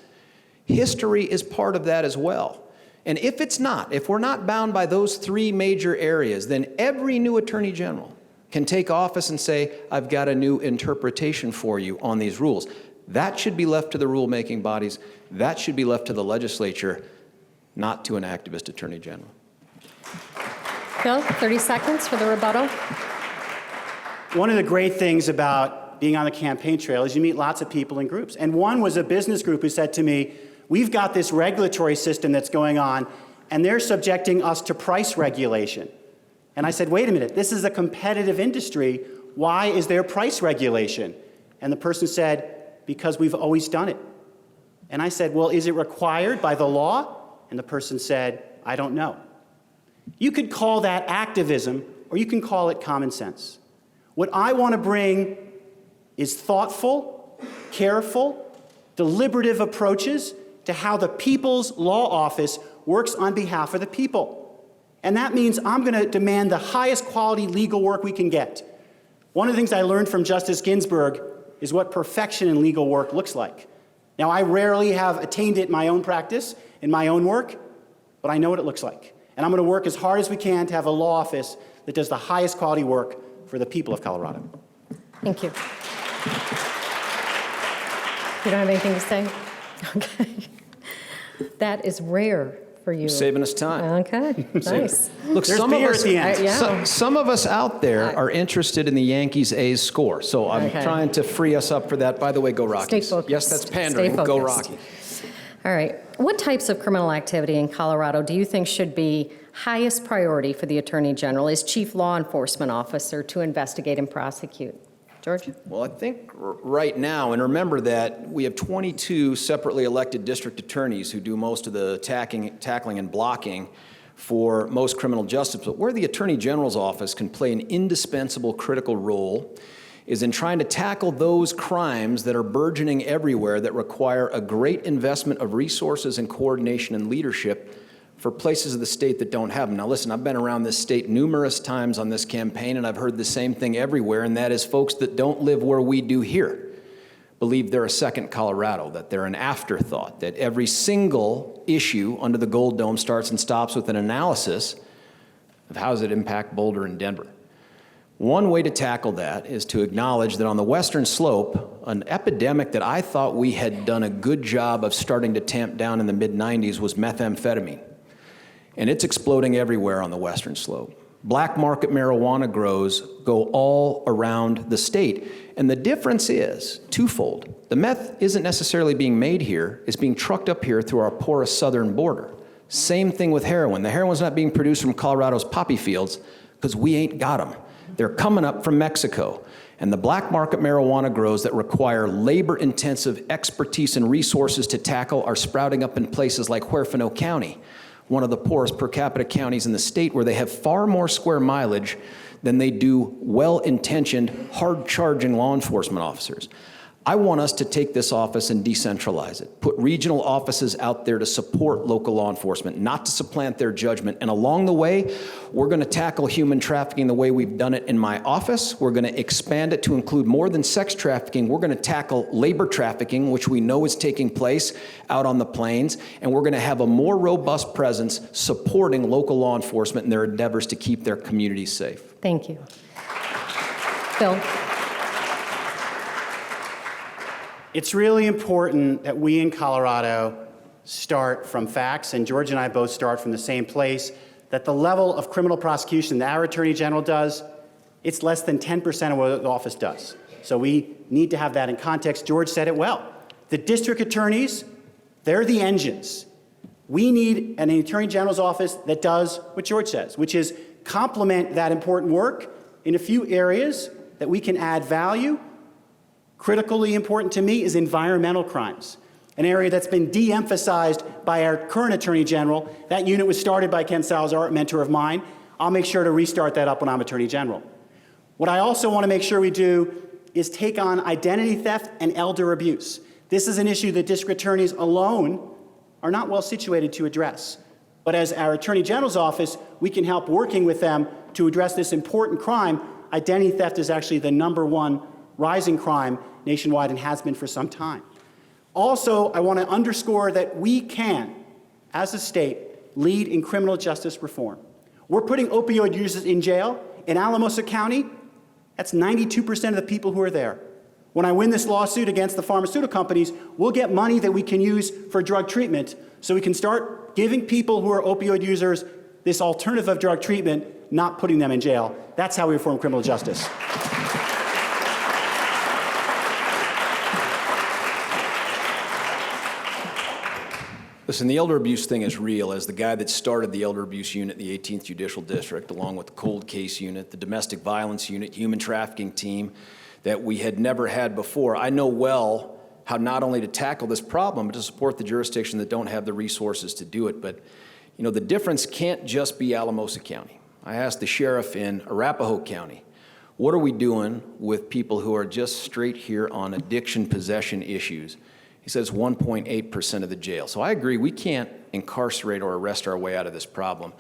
history is part of that as well. And if it's not, if we're not bound by those three major areas, then every new attorney general can take office and say, I've got a new interpretation for you on these rules. That should be left to the rulemaking bodies. That should be left to the legislature, not to an activist attorney general. Bill, 30 seconds for the rebuttal. One of the great things about being on the campaign trail is you meet lots of people in groups. And one was a business group who said to me, we've got this regulatory system that's going on, and they're subjecting us to price regulation. And I said, wait a minute, this is a competitive industry. Why is there price regulation? And the person said, because we've always done it. And I said, well, is it required by the law? And the person said, I don't know. You could call that activism, or you can call it common sense. What I want to bring is thoughtful, careful, deliberative approaches to how the People's Law Office works on behalf of the people. And that means I'm going to demand the highest quality legal work we can get. One of the things I learned from Justice Ginsburg is what perfection in legal work looks like. Now, I rarely have attained it in my own practice, in my own work, but I know what it looks like. And I'm going to work as hard as we can to have a law office that does the highest quality work for the people of Colorado. Thank you. You don't have anything to say? Okay. That is rare for you. Saving us time. Okay, nice. Look, There's some of beer us, at the end. Yeah. some of us out there are interested in the Yankees-A's score. So I'm Okay. trying to free us up for that. By the way, go Rockies. Stay focused. Yes, that's pandering. Stay Go focused. Rockies. All right. What types of criminal activity in Colorado do you think should be highest priority for the Attorney General as Chief Law Enforcement Officer to investigate and prosecute? George? Well, I think right now, and remember that we have 22 separately elected district attorneys who do most of the tackling and blocking for most criminal justice, but where the Attorney General's office can play an indispensable critical role is in trying to tackle those crimes that are burgeoning everywhere that require a great investment of resources and coordination and leadership for places of the state that don't have them. Now listen, I've been around this state numerous times on this campaign, and I've heard the same thing everywhere, and that is folks that don't live where we do here believe they're a second Colorado, that they're an afterthought, that every single issue under the Gold Dome starts and stops with an analysis of how does it impact Boulder and Denver. One way to tackle that is to acknowledge that on the western slope, an epidemic that I thought we had done a good job of starting to tamp down in the mid-90s was methamphetamine. And it's exploding everywhere on the western slope. Black market marijuana grows go all around the state. And the difference is twofold. The meth isn't necessarily being made here, it's being trucked up here through our porous southern border. Same thing with heroin. The heroin's not being produced from Colorado's poppy fields because we ain't got them. They're coming up from Mexico. And the black market marijuana grows that require labor-intensive expertise and resources to tackle are sprouting up in places like Huerfano County, one of the poorest per capita counties in the state, where they have far more square mileage than they do well-intentioned, hard-charging law enforcement officers. I want us to take this office and decentralize it, put regional offices out there to support local law enforcement, not to supplant their judgment. And along the way, we're going to tackle human trafficking the way we've done it in my office. We're going to expand it to include more than sex trafficking. We're going to tackle labor trafficking, which we know is taking place out on the plains. And we're going to have a more robust presence supporting local law enforcement in their endeavors to keep their communities safe. Thank you. Bill? It's really important that we in Colorado start from facts, and George and I both start from the same place, that the level of criminal prosecution that our Attorney General does, it's less than 10% of what the office does. So we need to have that in context. George said it well. The district attorneys, they're the engines. We need an Attorney General's office that does what George says, which is complement that important work in a few areas that we can add value. Critically important to me is environmental crimes, an area that's been de-emphasized by our current Attorney General. That unit was started by Ken Salazar, a mentor of mine. I'll make sure to restart that up when I'm Attorney General. What I also want to make sure we do is take on identity theft and elder abuse. This is an issue that district attorneys alone are not well situated to address. But as our Attorney General's office, we can help working with them to address this important crime. Identity theft is actually the #1 rising crime nationwide and has been for some time. Also, I want to underscore that we can, as a state, lead in criminal justice reform. We're putting opioid users in jail. In Alamosa County, that's 92% of the people who are there. When I win this lawsuit against the pharmaceutical companies, we'll get money that we can use for drug treatment so we can start giving people who are opioid users this alternative of drug treatment, not putting them in jail. That's how we reform criminal justice. Listen, the elder abuse thing is real. As the guy that started the elder abuse unit in the 18th Judicial District, along with the cold case unit, the domestic violence unit, human trafficking team that we had never had before, I know well how not only to tackle this problem, but to support the jurisdictions that don't have the resources to do it. But, you know, the difference can't just be Alamosa County. I asked the sheriff in Arapahoe County, what are we doing with people who are just straight here on addiction possession issues? He says 1.8% of the jail. So I agree, we can't incarcerate or arrest our way out of this problem.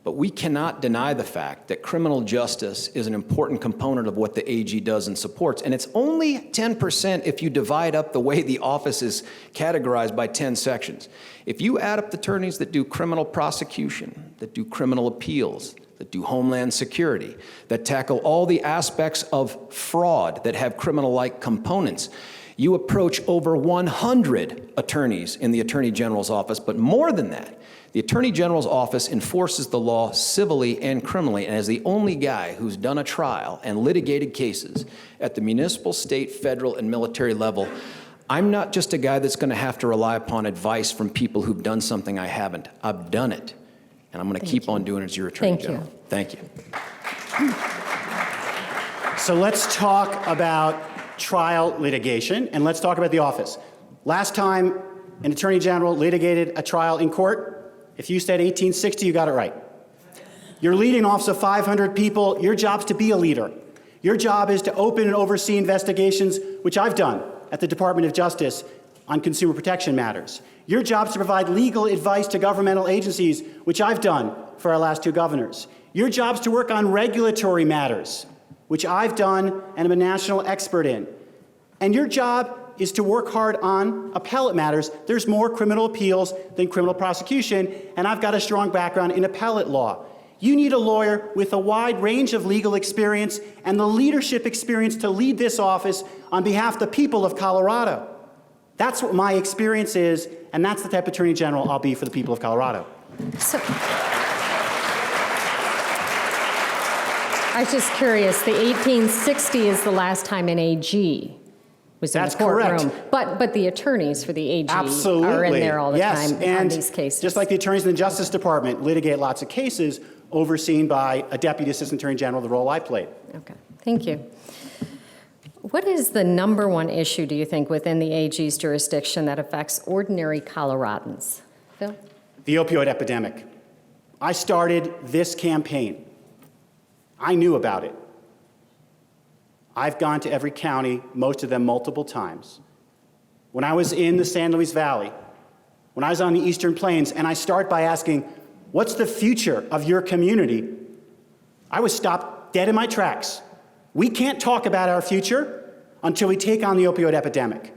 But we cannot deny the fact that criminal justice is an important component of what the AG does and supports. And it's only 10% if you divide up the way the office is categorized by 10 sections. If you add up the attorneys that do criminal prosecution, that do criminal appeals, that do homeland security, that tackle all the aspects of fraud that have criminal-like components, you approach over 100 attorneys in the Attorney General's office, but more than that, the Attorney General's office enforces the law civilly and criminally, and as the only guy who's done a trial and litigated cases at the municipal, state, federal, and military level, I'm not just a guy that's going to have to rely upon advice from people who've done something I haven't. I've done it, and I'm going to keep on doing it as your Attorney General. Thank you. So let's talk about trial litigation, and let's talk about the office. Last time an Attorney General litigated a trial in court, if you said 1860, you got it right. You're leading office of 500 people. Your job's to be a leader. Your job is to open and oversee investigations, which I've done at the Department of Justice on consumer protection matters. Your job is to provide legal advice to governmental agencies, which I've done for our last 2 governors. Your job is to work on regulatory matters, which I've done and am a national expert in. And your job is to work hard on appellate matters. There's more criminal appeals than criminal prosecution, and I've got a strong background in appellate law. You need a lawyer with a wide range of legal experience and the leadership experience to lead this office on behalf of the people of Colorado. That's what my experience is, and that's the type of Attorney General I'll be for the people of Colorado. So, I was just curious, the 1860 is the last time an AG was in the courtroom. That's correct. But the attorneys for the AG Absolutely. are in there all the yes. time and on these cases. Just like the attorneys in the Justice Department litigate lots of cases overseen by a Deputy Assistant Attorney General, the role I played. Okay, thank you. What is the #1 issue, do you think, within the AG's jurisdiction that affects ordinary Coloradans? Phil? The opioid epidemic. I started this campaign. I knew about it. I've gone to every county, most of them multiple times. When I was in the San Luis Valley, when I was on the Eastern Plains, and I start by asking, what's the future of your community? I was stopped dead in my tracks. We can't talk about our future until we take on the opioid epidemic.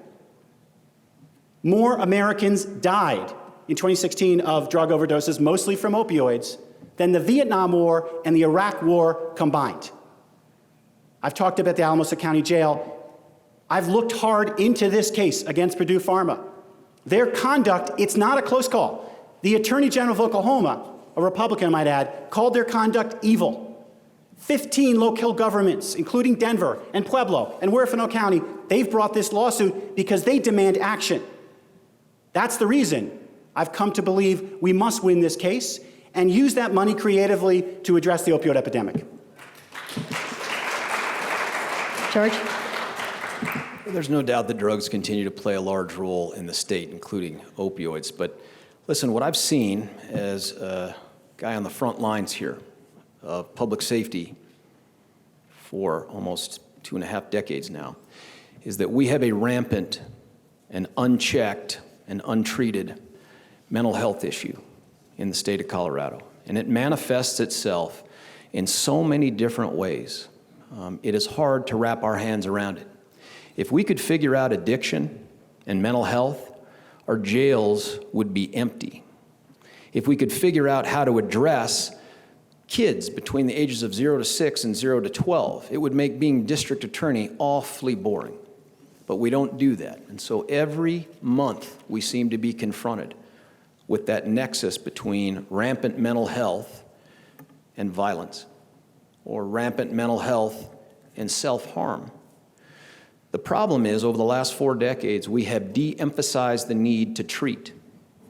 More Americans died in 2016 of drug overdoses, mostly from opioids, than the Vietnam War and the Iraq War combined. I've talked about the Alamosa County Jail. I've looked hard into this case against Purdue Pharma. Their conduct, it's not a close call. The Attorney General of Oklahoma, a Republican I might add, called their conduct evil. 15 local governments, including Denver and Pueblo and Huerfano County, they've brought this lawsuit because they demand action. That's the reason I've come to believe we must win this case and use that money creatively to address the opioid epidemic. George? There's no doubt that drugs continue to play a large role in the state, including opioids. But listen, what I've seen as a guy on the front lines here of public safety for almost 2.5 decades now is that we have a rampant and unchecked and untreated mental health issue in the state of Colorado. And it manifests itself in so many different ways. It is hard to wrap our hands around it. If we could figure out addiction and mental health, our jails would be empty. If we could figure out how to address kids between the ages of 0 to 6 and 0 to 12, it would make being district attorney awfully boring. But we don't do that. And so every month we seem to be confronted with that nexus between rampant mental health and violence, or rampant mental health and self-harm. The problem is, over the last 4 decades, we have de-emphasized the need to treat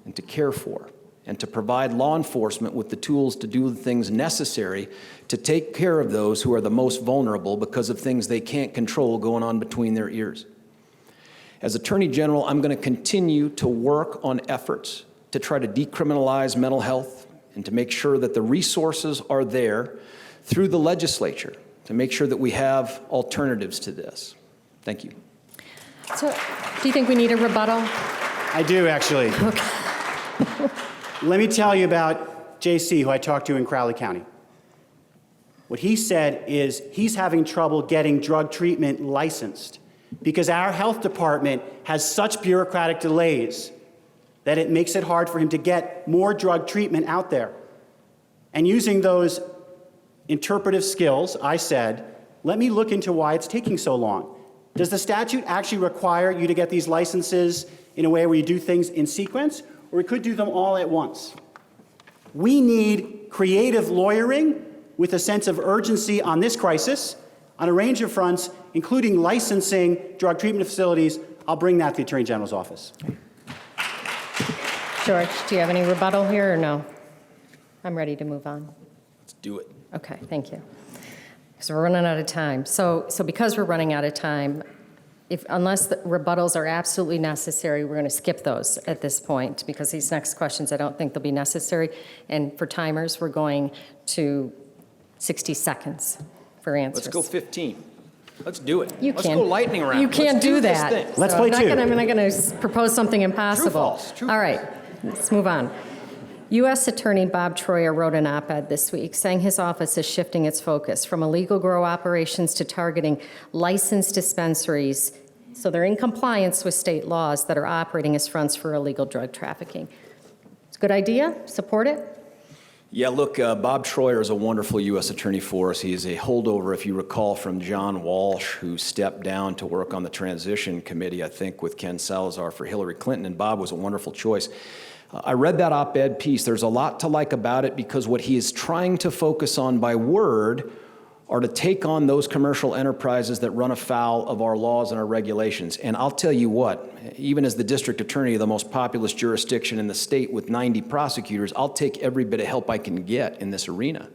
and to care for and to provide law enforcement with the tools to do the things necessary to take care of those who are the most vulnerable because of things they can't control going on between their ears. As Attorney General, I'm going to continue to work on efforts to try to decriminalize mental health and to make sure that the resources are there through the legislature to make sure that we have alternatives to this. Thank you. So, do you think we need a rebuttal? I do, actually. Okay. Let me tell you about JC, who I talked to in Crowley County. What he said is he's having trouble getting drug treatment licensed because our health department has such bureaucratic delays that it makes it hard for him to get more drug treatment out there. And using those interpretive skills, I said, let me look into why it's taking so long. Does the statute actually require you to get these licenses in a way where you do things in sequence, or we could do them all at once? We need creative lawyering with a sense of urgency on this crisis, on a range of fronts, including licensing drug treatment facilities. I'll bring that to the Attorney General's office. George, do you have any rebuttal here or no? I'm ready to move on. Let's do it. Okay, thank you. Because we're running out of time. So because we're running out of time, unless the rebuttals are absolutely necessary, we're going to skip those at this point because these next questions I don't think they'll be necessary. And for timers, we're going to 60 seconds for answers. Let's go 15. Let's do it. You Let's can. go lightning round. You can't do that. Let's play two. I'm not going to propose something impossible. True, false. True, All right, let's move on. U.S. Attorney Bob Troyer wrote an op-ed this week saying his office is shifting its focus from illegal grow operations to targeting licensed dispensaries so they're in compliance with state laws that are operating as fronts for illegal drug trafficking. It's a good idea. Support it? Yeah, look, Bob Troyer is a wonderful U.S. attorney for us. He is a holdover, if you recall, from John Walsh, who stepped down to work on the transition committee, I think, with Ken Salazar for Hillary Clinton, and Bob was a wonderful choice. I read that op-ed piece. There's a lot to like about it because what he is trying to focus on by word are to take on those commercial enterprises that run afoul of our laws and our regulations. And I'll tell you what, even as the district attorney of the most populous jurisdiction in the state with 90 prosecutors, I'll take every bit of help I can get in this arena.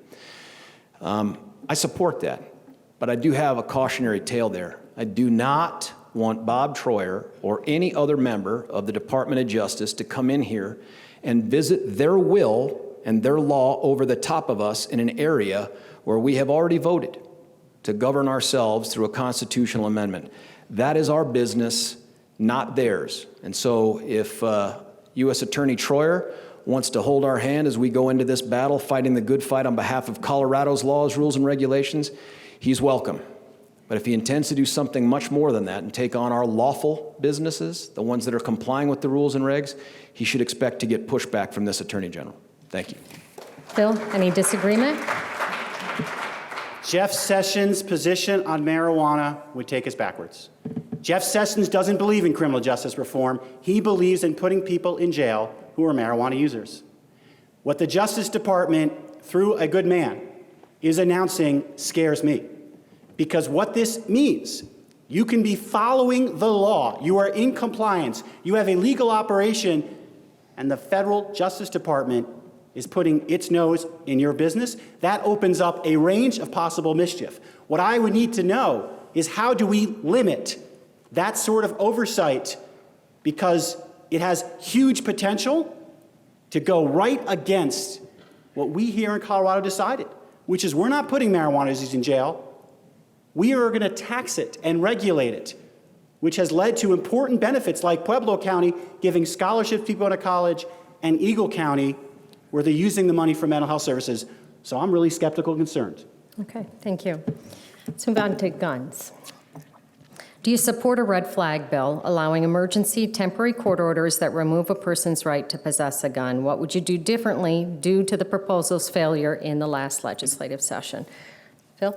I support that, but I do have a cautionary tale there. I do not want Bob Troyer or any other member of the Department of Justice to come in here and visit their will and their law over the top of us in an area where we have already voted. to govern ourselves through a constitutional amendment. That is our business, not theirs. And so if U.S. Attorney Troyer wants to hold our hand as we go into this battle, fighting the good fight on behalf of Colorado's laws, rules, and regulations, he's welcome. But if he intends to do something much more than that and take on our lawful businesses, the ones that are complying with the rules and regs, he should expect to get pushback from this Attorney General. Thank you. Phil, any disagreement? Jeff Sessions' position on marijuana would take us backwards. Jeff Sessions doesn't believe in criminal justice reform. He believes in putting people in jail who are marijuana users. What the Justice Department, through a good man, is announcing scares me. Because what this means, you can be following the law, you are in compliance, you have a legal operation, and the federal Justice Department is putting its nose in your business. That opens up a range of possible mischief. What I would need to know is how do we limit that sort of oversight, because it has huge potential to go right against what we here in Colorado decided, which is we're not putting marijuana users in jail. We are going to tax it and regulate it, which has led to important benefits like Pueblo County giving scholarships to people to college, and Eagle County, where they're using the money for mental health services. So I'm really skeptical and concerned. Okay, thank you. Let's move on to guns. Do you support a red flag bill allowing emergency temporary court orders that remove a person's right to possess a gun? What would you do differently due to the proposal's failure in the last legislative session? Phil?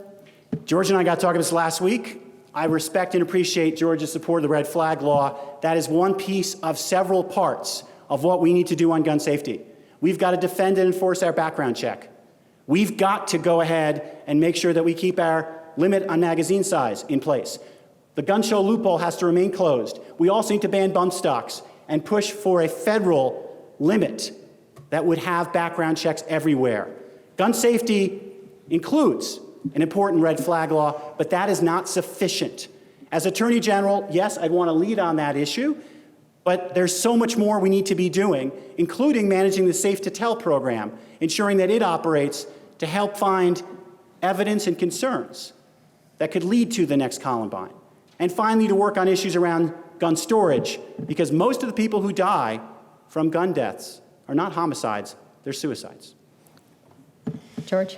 George and I got talking this last week. I respect and appreciate George's support of the red flag law. That is one piece of several parts of what we need to do on gun safety. We've got to defend and enforce our background check. We've got to go ahead and make sure that we keep our limit on magazine size in place. The gun show loophole has to remain closed. We also need to ban bump stocks and push for a federal limit that would have background checks everywhere. Gun safety includes an important red flag law, but that is not sufficient. As Attorney General, yes, I'd want to lead on that issue, but there's so much more we need to be doing, including managing the Safe to Tell program, ensuring that it operates to help find evidence and concerns that could lead to the next Columbine. And finally, to work on issues around gun storage, because most of the people who die from gun deaths are not homicides, they're suicides. George?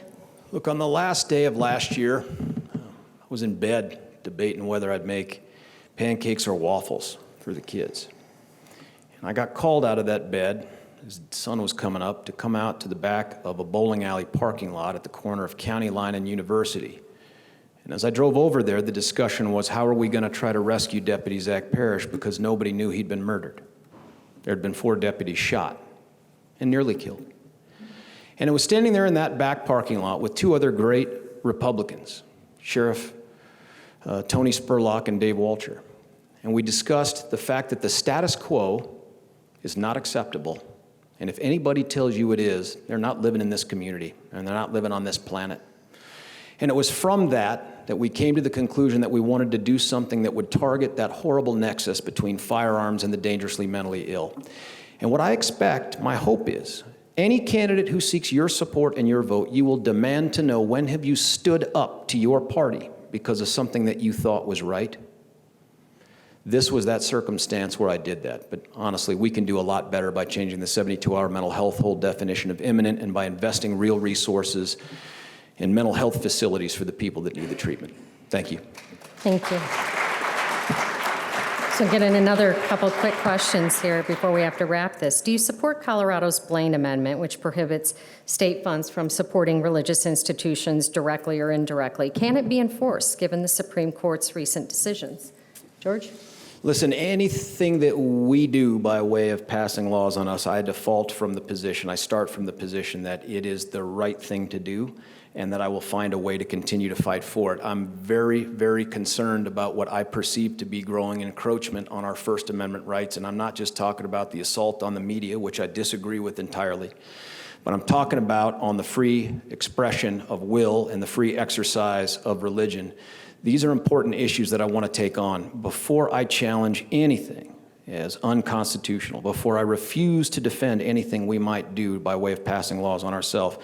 Look, on the last day of last year, I was in bed debating whether I'd make pancakes or waffles for the kids. And I got called out of that bed as the sun was coming up to come out to the back of a bowling alley parking lot at the corner of County Line and University. And as I drove over there, the discussion was, how are we going to try to rescue Deputy Zach Parrish, because nobody knew he'd been murdered. There had been 4 deputies shot and nearly killed. And it was standing there in that back parking lot with 2 other great Republicans, Sheriff Tony Spurlock and Dave Walcher. And we discussed the fact that the status quo is not acceptable. And if anybody tells you it is, they're not living in this community, and they're not living on this planet. And it was from that we came to the conclusion that we wanted to do something that would target that horrible nexus between firearms and the dangerously mentally ill. And what I expect, my hope is, any candidate who seeks your support and your vote, you will demand to know, when have you stood up to your party because of something that you thought was right? This was that circumstance where I did that. But honestly, we can do a lot better by changing the 72-hour mental health hold definition of imminent, and by investing real resources in mental health facilities for the people that need the treatment. Thank you. Thank you. So getting another couple quick questions here before we have to wrap this. Do you support Colorado's Blaine Amendment, which prohibits state funds from supporting religious institutions directly or indirectly? Can it be enforced, given the Supreme Court's recent decisions? George? Listen, anything that we do by way of passing laws on us, I default from the position, I start from the position that it is the right thing to do, and that I will find a way to continue to fight for it. I'm very, very concerned about what I perceive to be growing encroachment on our First Amendment rights, and I'm not just talking about the assault on the media, which I disagree with entirely, but I'm talking about on the free expression of will and the free exercise of religion. These are important issues that I want to take on. Before I challenge anything as unconstitutional, before I refuse to defend anything we might do by way of passing laws on ourselves,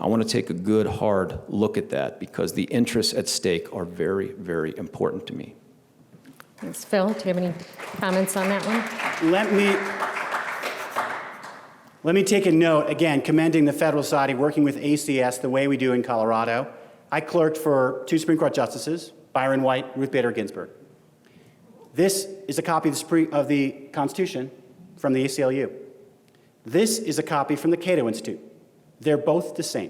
I want to take a good, hard look at that because the interests at stake are very, very important to me. Thanks. Phil, do you have any comments on that one? Let me take a note, again, commending the Federalist Society, working with ACS the way we do in Colorado. I clerked for 2 Supreme Court justices, Byron White, Ruth Bader Ginsburg. This is a copy of the Constitution from the ACLU. This is a copy from the Cato Institute. They're both the same.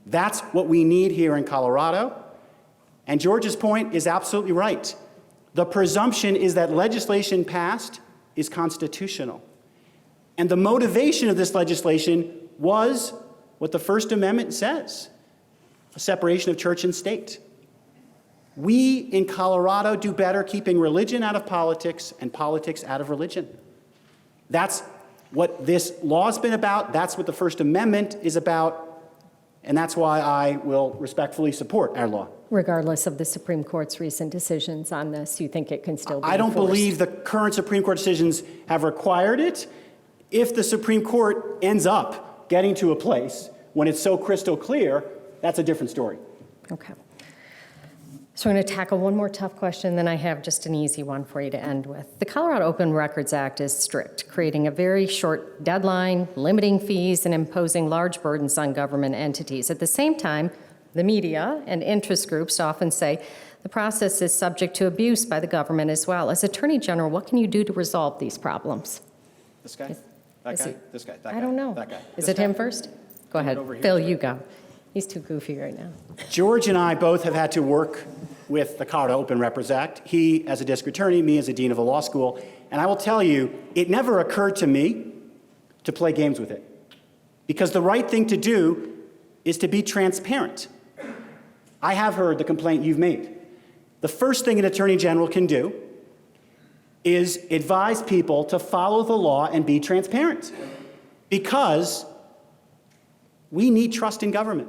That's what we need here in Colorado. And George's point is absolutely right. The presumption is that legislation passed is constitutional. And the motivation of this legislation was what the First Amendment says, a separation of church and state. We in Colorado do better keeping religion out of politics and politics out of religion. That's what this law's been about. That's what the First Amendment is about. And that's why I will respectfully support our law. Regardless of the Supreme Court's recent decisions on this, you think it can still be I don't enforced? believe the current Supreme Court decisions have required it. If the Supreme Court ends up getting to a place when it's so crystal clear, that's a different story. Okay. So I'm going to tackle one more tough question, then I have just an easy one for you to end with. The Colorado Open Records Act is strict, creating a very short deadline, limiting fees, and imposing large burdens on government entities. At the same time, the media and interest groups often say the process is subject to abuse by the government as well. As Attorney General, what can you do to resolve these problems? This guy? That Is guy? it- This guy? That guy? I don't know. That guy? Is This it guy? him first? Go ahead. over here. Phil, you go. He's too goofy right now. George and I both have had to work with the Colorado Open Records Act. He as a district attorney, me as a dean of a law school. And I will tell you, it never occurred to me to play games with it. Because the right thing to do is to be transparent. I have heard the complaint you've made. The first thing an attorney general can do is advise people to follow the law and be transparent. Because we need trust in government.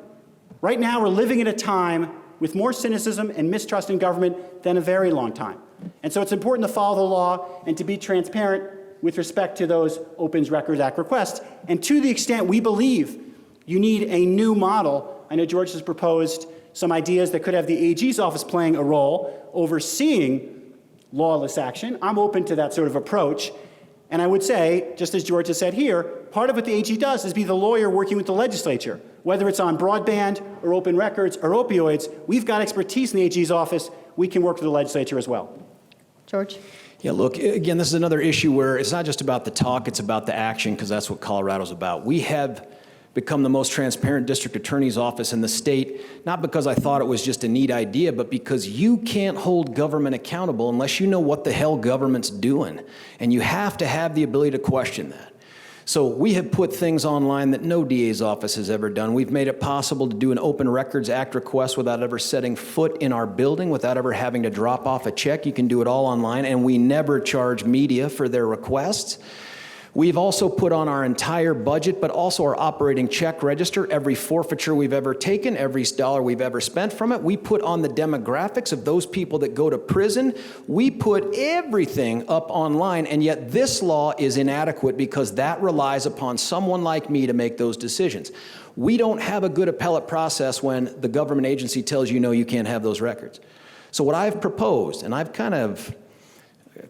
Right now, we're living at a time with more cynicism and mistrust in government than a very long time. And so it's important to follow the law and to be transparent with respect to those Open Records Act requests. And to the extent we believe you need a new model, I know George has proposed some ideas that could have the AG's office playing a role overseeing lawless action. I'm open to that sort of approach. And I would say, just as George has said here, part of what the AG does is be the lawyer working with the legislature. Whether it's on broadband or open records or opioids, we've got expertise in the AG's office. We can work with the legislature as well. George? Yeah, look, again, this is another issue where it's not just about the talk, it's about the action, because that's what Colorado's about. We have become the most transparent district attorney's office in the state, not because I thought it was just a neat idea, but because you can't hold government accountable unless you know what the hell government's doing. And you have to have the ability to question that. So we have put things online that no DA's office has ever done. We've made it possible to do an Open Records Act request without ever setting foot in our building, without ever having to drop off a check. You can do it all online, and we never charge media for their requests. We've also put on our entire budget, but also our operating check register, every forfeiture we've ever taken, every dollar we've ever spent from it. We put on the demographics of those people that go to prison. We put everything up online, and yet this law is inadequate because that relies upon someone like me to make those decisions. We don't have a good appellate process when the government agency tells you, no, you can't have those records. So what I've proposed, and I've kind of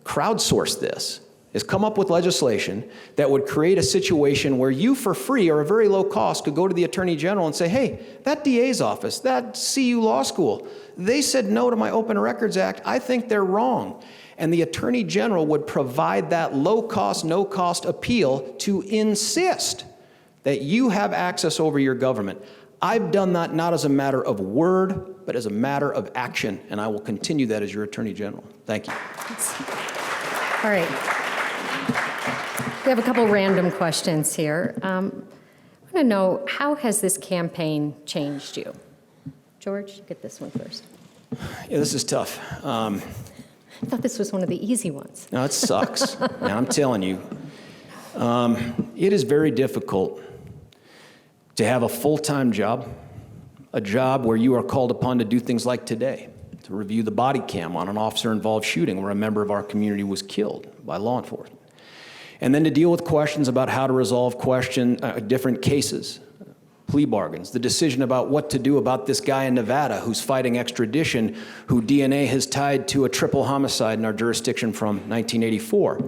crowdsourced this, is come up with legislation that would create a situation where you, for free or a very low cost, could go to the Attorney General and say, hey, that DA's office, that CU Law School, they said no to my Open Records Act. I think they're wrong. And the Attorney General would provide that low-cost, no-cost appeal to insist that you have access over your government. I've done that not as a matter of word, but as a matter of action, and I will continue that as your Attorney General. Thank you. All right. We have a couple random questions here. I want to know, how has this campaign changed you? George, get this one first. Yeah, this is tough. I thought this was one of the easy ones. No, it sucks. And I'm telling you, it is very difficult to have a full-time job, a job where you are called upon to do things like today, to review the body cam on an officer-involved shooting where a member of our community was killed by law enforcement. And then to deal with questions about how to resolve different cases, plea bargains, the decision about what to do about this guy in Nevada who's fighting extradition, who DNA has tied to a triple homicide in our jurisdiction from 1984.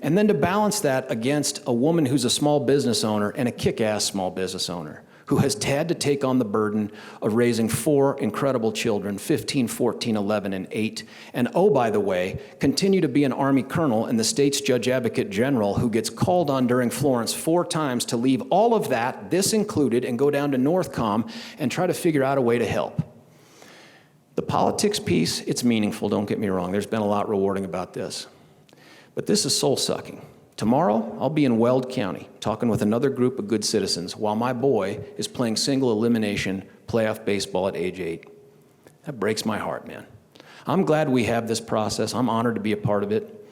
And then to balance that against a woman who's a small business owner and a kick-ass small business owner who has had to take on the burden of raising 4 incredible children, 15, 14, 11, and 8. And oh, by the way, continue to be an Army colonel and the state's Judge Advocate General who gets called on during Florence 4 times to leave all of that, this included, and go down to Northcom and try to figure out a way to help. The politics piece, it's meaningful, don't get me wrong. There's been a lot rewarding about this. But this is soul-sucking. Tomorrow, I'll be in Weld County talking with another group of good citizens while my boy is playing single elimination playoff baseball at age 8. That breaks my heart, man. I'm glad we have this process. I'm honored to be a part of it.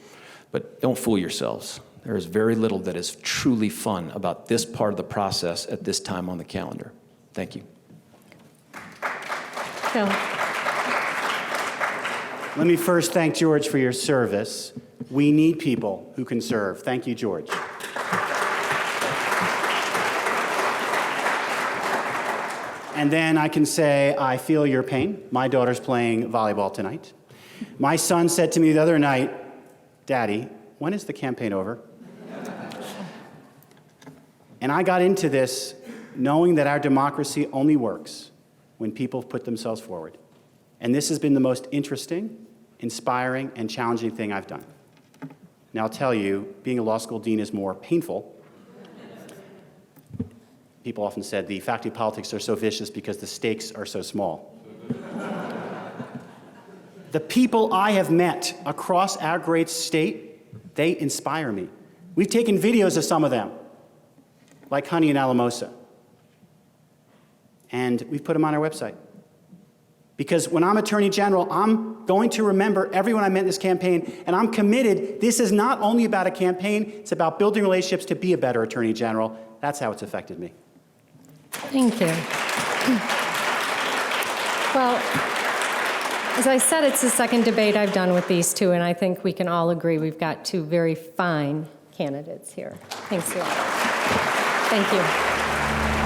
But don't fool yourselves. There is very little that is truly fun about this part of the process at this time on the calendar. Thank you. Phil. Let me first thank George for your service. We need people who can serve. Thank you, George. And then I can say, I feel your pain. My daughter's playing volleyball tonight. My son said to me the other night, Daddy, when is the campaign over? And I got into this knowing that our democracy only works when people put themselves forward. And this has been the most interesting, inspiring, and challenging thing I've done. Now, I'll tell you, being a law school dean is more painful. People often said the faculty politics are so vicious because the stakes are so small. The people I have met across our great state, they inspire me. We've taken videos of some of them, like Honey in Alamosa, and we've put them on our website. Because when I'm Attorney General, I'm going to remember everyone I met in this campaign, and I'm committed. This is not only about a campaign, it's about building relationships to be a better Attorney General. That's how it's affected me. Thank you. Well, as I said, it's the second debate I've done with these two, and I think we can all agree we've got 2 very fine candidates here. Thanks, you all. Thank you.